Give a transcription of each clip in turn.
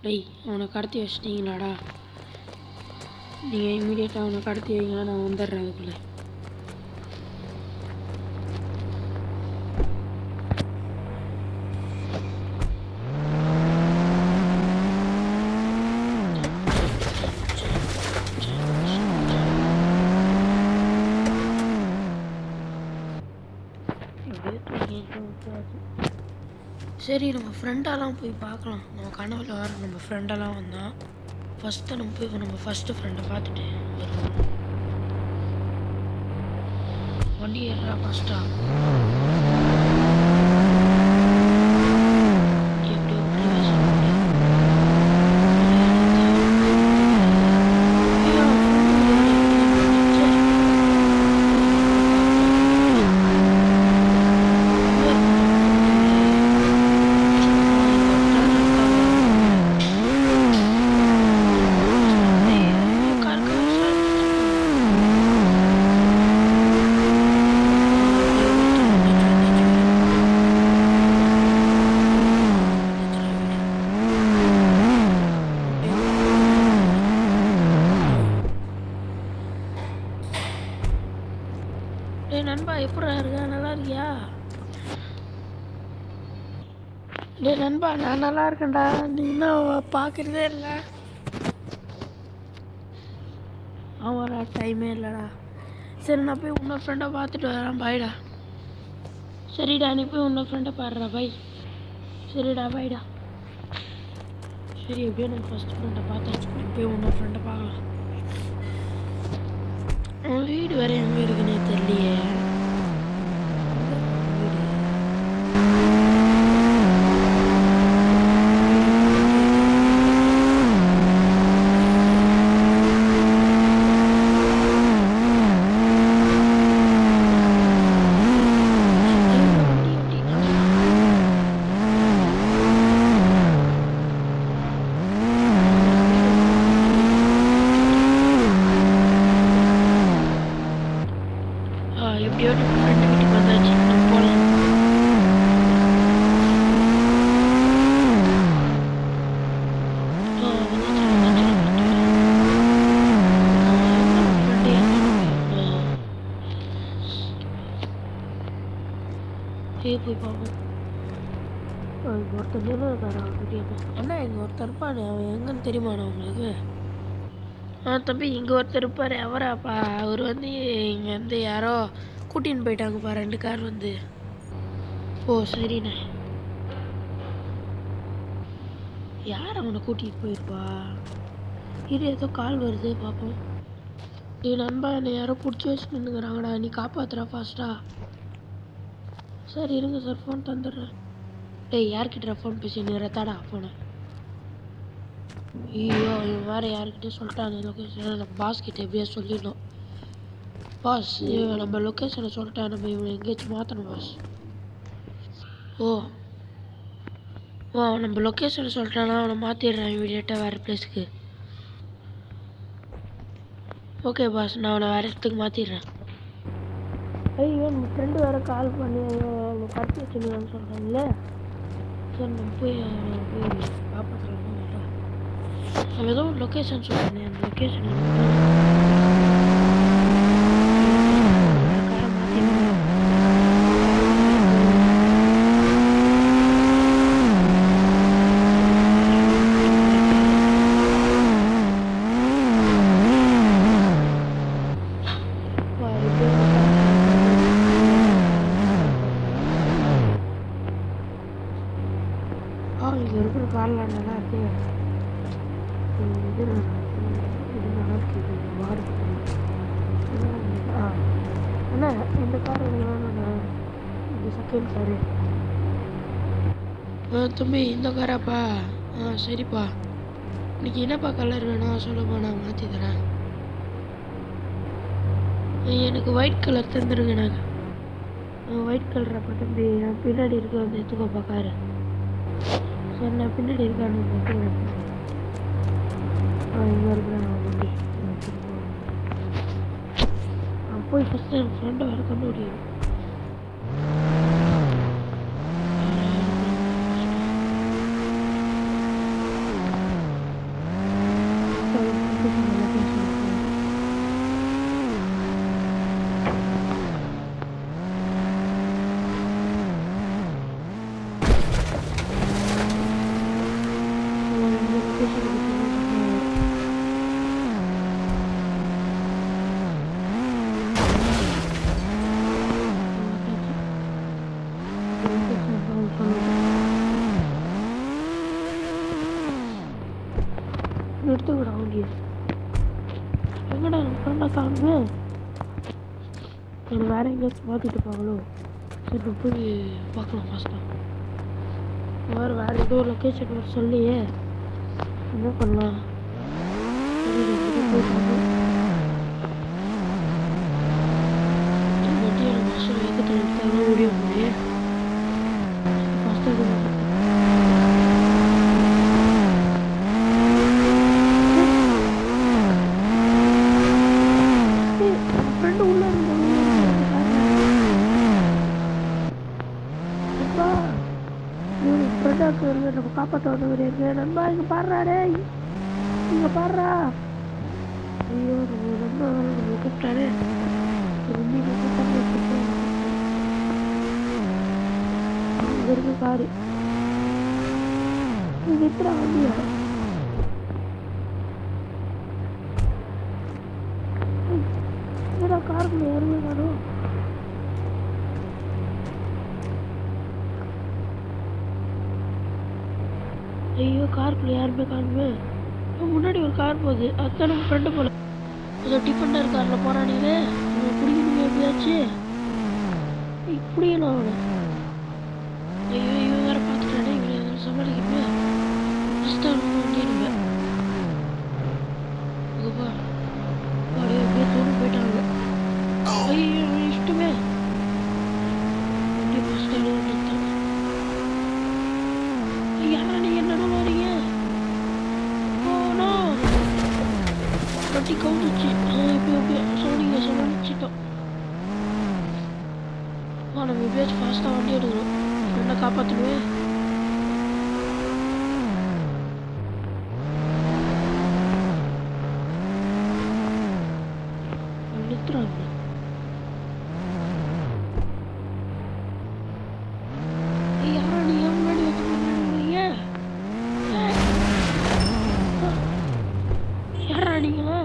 டேய் அவனை கடத்தி வச்சிட்டிங்களாடா? நீங்கள் இமீடியட்டாக அவனை கடத்தி வைங்க, நான் வந்துடுறேன் அதுக்குள்ளே. சரி, நம்ம ஃப்ரெண்டெல்லாம் போய் பார்க்கலாம். நம்ம கனவுல வர நம்ம ஃப்ரெண்டெல்லாம் வந்தான். ஃபஸ்ட்டு நம்ம போய் நம்ம ஃபஸ்ட்டு ஃப்ரெண்டை பார்த்துட்டு வருவோம். வண்டி ஏறா ஃபஸ்ட்டா? நண்பா எப்படா இருக்கா? நல்லா இருக்கியா? டே நண்பா, நான் நல்லா இருக்கேன்டா. நீ இன்னும் பார்க்குறதே இல்லை. ஆமாடா, டைமே இல்லைடா. சரி, நான் போய் இன்னொரு ஃப்ரெண்டை பார்த்துட்டு வரேன். பாய்டா. சரிடா, நீ போய் இன்னொரு ஃப்ரெண்டை பாடுறா. பாய். சரிடா, பாய்டா. சரி, எப்படியோ நான் ஃபஸ்ட் ஃப்ரெண்டை பார்த்தாச்சு. போய் இன்னொரு ஃப்ரெண்டை பார்க்கலாம். அவன் வீடு வேறு எங்கே இருக்குன்னே தெரியலையே. எப்படியோ நம்ம ஃப்ரெண்டு வீட்டுக்கு வந்தாச்சு. நம்ம போகலாம். போய் பார்ப்போம். ஒருத்தர் இருக்காரா? அண்ணா, இங்கே ஒருத்தர் இருப்பானே, அவன் எங்கன்னு தெரியுமாண்ணா உங்களுக்கு? தம்பி, இங்கே ஒருத்தர் இருப்பார். அவராப்பா? அவர் வந்து இங்கே யாரோ கூட்டின்னு போயிட்டாங்கப்பா, 2 கார் வந்து. ஓ சரிண்ணே. யார் அவனை கூட்டிகிட்டு போயிருப்பா? இது ஏதோ கால் வருது, பார்ப்போம். நீ நண்பா, என்னை யாரோ பிடிச்சி வச்சு நின்றுக்கிறாங்கடா. நீ காப்பாத்துறா ஃபாஸ்ட்டா. சரி இருங்க சார், ஃபோன் தந்துடுறேன். டேய், யார்கிட்ட ஃபோன் பேசி நிறத்தாடா ஃபோனை? ஐயோ, இவன் வேறு யார்கிட்டே சொல்லிட்டாங்க லொக்கேஷன். நம்ம பாஸ் கிட்ட எப்படியா சொல்லிடணும். பாஸ், இவன் நம்ம லொக்கேஷனை சொல்லிட்டா, நம்ம இவனை எங்கேயாச்சும் மாற்றணும் பாஸ். ஓ நம்ம லொக்கேஷனை சொல்லிட்டானா அவனை மாற்றிடுறேன் இமீடியட்டாக வேறு பிளேஸுக்கு. ஓகே பாஸ், நான் அவனை வேறு இடத்துக்கு மாற்றிடுறேன். ஐயோ, நம்ம ஃப்ரெண்டு வேறு கால் பண்ணி அவனை கடத்தி வச்சுருக்கான்னு சொல்கிறாங்களே. சரி, நம்ம போய் காப்பாற்றலாம். நம்ம ஏதோ ஒரு லொக்கேஷன் சொல்கிறேன். அந்த லொக்கேஷன் இங்கே இருக்கிற காரில் நல்லா இருக்கு. இது நல்லா இருக்குது. வாடு அண்ணா, இந்த கார் வேணும்ண்ணா. இது செகண்ட் காரு. தம்பி, இந்த காராப்பா? சரிப்பா. இன்னைக்கு என்னப்பா கலர் வேணும் சொல்லுப்பா, நான் மாற்றி தரேன். எனக்கு ஒயிட் கலர் தந்துடுங்க. நாங்கள் ஒயிட் கலர். அப்போ தம்பி, நான் பின்னாடி இருக்க வந்து எடுத்துக்கோப்பா காரு. சரி, நான் பின்னாடி இருக்கான்னு இங்கே இருக்கிறேன் வண்டி. போய் ஃபஸ்ட்டு என் ஃப்ரெண்டை வர கண்டுபிடிக்கும். எடுத்துக்கடா வண்டியை. எங்கடா என் ஃப்ரெண்டை காணுமே. என்னை வேற எங்கேயாச்சும் மாற்றிட்டு போங்களோ. சரி நம்ம போய் பார்க்கலாம் ஃபாஸ்ட்டாக. வேறு ஏதோ ஒரு லொக்கேஷன் வர சொல்லியே என்ன பண்ணலாம். போய் பார்ப்போம். வண்டியை மாதம் வேகத்தில் எடுத்தாலும் ஓடிய போய் ஃபாஸ்ட்டாக நம்ம காப்பாற்ற வந்தவரு நண்பா. இங்க பாடுறா டேய், இங்க பாடுறா. ஐயோ நம்ம நண்பா நம்ம கூப்பிட்டாரு. இங்க இருக்கு காரு. நீங்க எத்தனை வண்டியா? ஏடா காருக்குள்ள யாருமே காணும். ஐயோ காருக்குள்ள யாருமே காணுமே. முன்னாடி ஒரு கார் போகுது. அதுதான் நம்ம ஃப்ரெண்டு போல. ஏதோ டிஃபெண்டர் காரில் போகிறானே. பிடிக்கணுங்க எப்படியாச்சு. இப்படியெல்லாம் அவனை. ஐயோ இவன் வேற பார்த்துட்டானே. இவனை எதாவது சமாளிக்கணுமே. ஃபஸ்ட்டாக நம்ம வண்டிடுங்க. இங்கப்பா அப்படியே அப்படியே தூரம் போயிட்டாங்க. ஐயோ இஷ்டமே வண்டி ஃபஸ்ட்டாக நிறுத்தான். யாரா நீங்க என்னடா வரீங்க? வண்டி கவுந்துச்சு. இப்போ சோனிங்க சமாளிச்சிட்டோம். நம்ம எப்படியாச்சும் ஃபாஸ்ட்டாக வண்டி எடுக்கணும். ஃப்ரெண்டை காப்பாற்றணுமே. நிறுத்துறாங்க. யாரா நீங்க முன்னாடி வச்சு யாரா நீங்களா?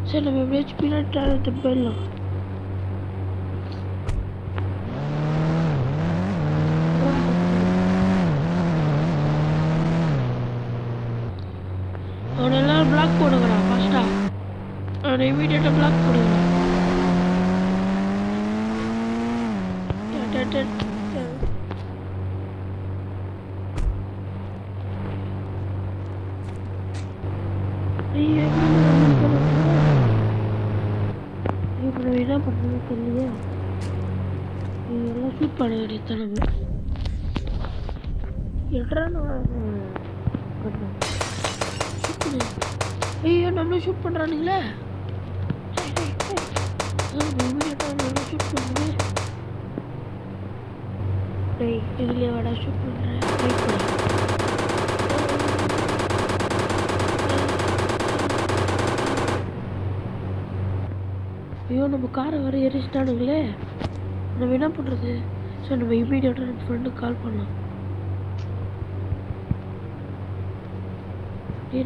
சரி நம்ம எப்படியாச்சும் பின்னாடி ட்ராவல்ட்டு போயிடலாம். அவனை எல்லாரும் பிளாக் போடுங்கடா ஃபர்ஸ்டா. அவனை இமீடியட்டாக பிளாக் போடுங்கடா. இப்போ என்ன பண்ணுறது தெரியலையே. இதெல்லாம் ஷூட் பண்ண வேண்டியது நம்ம. ஐயோ நம்மளும் ஷூட் பண்ணுறானுங்களே. ஷூட் பண்ணுவேன். டேய் இதுலேயே வாடா ஷூட் பண்ணுறேன். ஐயோ நம்ம காரை வர எரிச்சிட்டானுங்களே. நம்ம என்ன பண்ணுறது? சரி நம்ம இமீடியட்டாக நம்ம ஃப்ரெண்டுக்கு கால் பண்ணலாம்.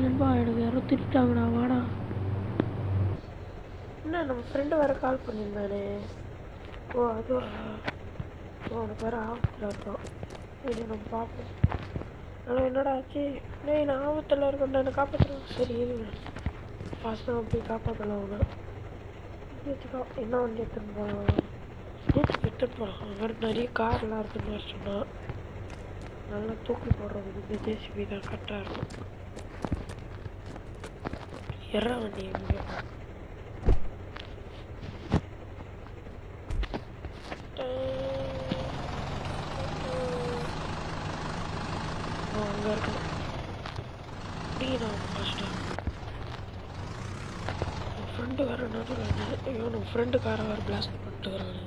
நண்பா எனக்கு யாரோ திட்டாங்கடா வாடா. என்ன நம்ம ஃப்ரெண்டு வேறு கால் பண்ணியிருந்தானே. ஓ அதுவா? ஓ அவனுக்கு வேறு ஆபத்தில் இருக்கோம். சரி நம்ம பார்ப்போம். ஆனால் என்னடா ஆச்சு? நான் ஆபத்தில் இருக்கேன்டா என்னை காப்பாற்றுறேன். சரி ஃபாஸ்ட்டாக போய் காப்பாற்றலாம் அவனை. என்ன வண்டி எடுத்துன்னு போகலாம்? எடுத்துகிட்டு போகலாம். வேறு நிறைய கார்லாம் இருக்குன்னு வேறு சொன்னான். நல்லா தூக்கி போடுறதுக்கு இந்த ஜேசிபி தான் கரெக்டாக இருக்கும். எறா வண்டி எங்கே? அங்கே இருக்கணும். அப்படின்னா ஃபஸ்ட்டு என் ஃப்ரெண்டு வேறு நடுவில். ஐயோ நம்ம ஃப்ரெண்டு காரை வேறு பிளாஸ்ட் பண்ணிட்டுக்கிறாங்க.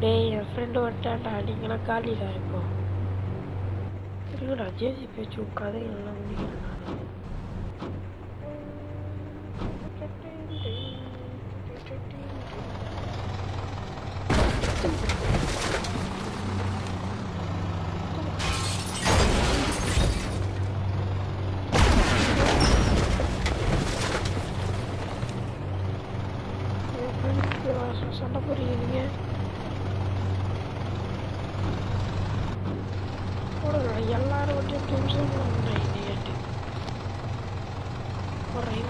டேய் என் ஃப்ரெண்டு வந்துட்டான்டா. நீங்களாம் காலிடா இப்போ. இல்லைடா ஜேசி பேச்சு கதைகள்லாம் முடிக்கிறேன். சண்டை போடுறீங்க நீங்கள். போடுங்க எல்லாரும் ஒட்டி நிமிஷம் இடியட்டு ஒரு